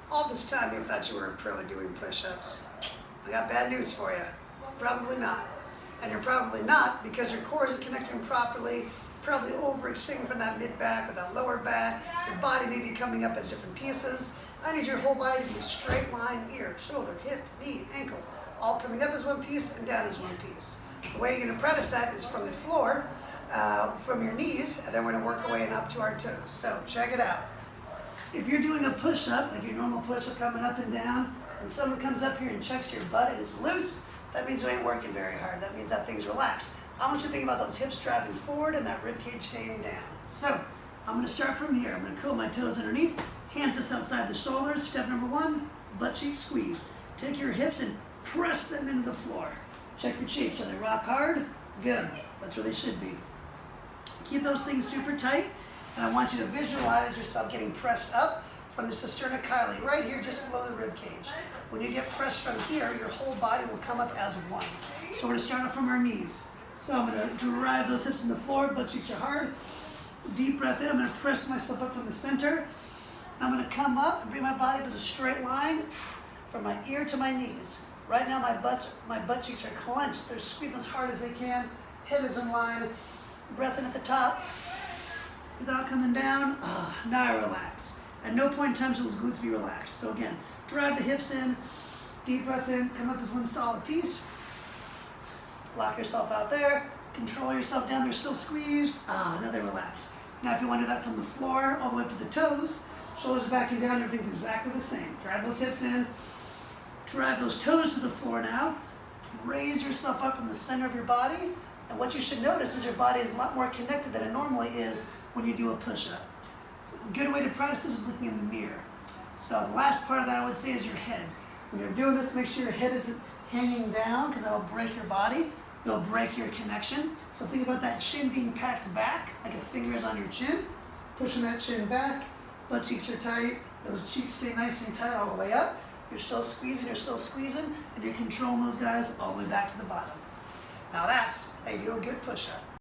All this time you thought you were a pro at doing push-ups. I got bad news for you. Probably not. And you're probably not because your core isn't connecting properly, probably overextending from that mid-back or that lower back. Your body may be coming up as different pieces. I need your whole body to be a straight line, ear, shoulder, hip, knee, ankle, all coming up as one piece and down as one piece. The way you're going to practice that is from the floor, from your knees, and then we're going to work our way up to our toes. So check it out. If you're doing a push-up, like your normal push-up coming up and down, and someone comes up here and checks your butt and it's loose, that means you ain't working very hard. That means that thing's relaxed. I want you to think about those hips driving forward and that rib cage staying down. So I'm going to start from here. I'm going to curl my toes underneath, hands just outside the shoulders. Step number one, butt cheek squeeze. Take your hips and press them into the floor. Check your cheeks. Are they rock hard? Good. That's where they should be. Keep those things super tight. And I want you to visualize yourself getting pressed up from the sternocleidomastoid, right here just below the rib cage. When you get pressed from here, your whole body will come up as one. So we're going to start off from our knees. So I'm going to drive those hips in the floor, butt cheeks are hard. Deep breath in. I'm going to press myself up from the center. I'm going to come up and bring my body up as a straight line from my ear to my knees. Right now my butt cheeks are clenched. They're squeezing as hard as they can. Head is in line. Breath in at the top. Without coming down. Now I relax. At no point in time should those glutes be relaxed. So again, drive the hips in. Deep breath in. Come up as one solid piece. Lock yourself out there. Control yourself down there, still squeezed. Another relax. Now if you want to do that from the floor all the way up to the toes, shoulders back and down, everything's exactly the same. Drive those hips in. Drive those toes to the floor now. Raise yourself up from the center of your body. And what you should notice is your body is a lot more connected than it normally is when you do a push-up. A good way to practice this is looking in the mirror. So the last part of that I would say is your head. When you're doing this, make sure your head isn't hanging down because that'll break your body. It'll break your connection. So think about that chin being packed back, like a finger is on your chin. Pushing that chin back. Butt cheeks are tight. Those cheeks stay nice and tight all the way up. You're still squeezing, and you're controlling those guys all the way back to the bottom. Now that's how you do a good push-up.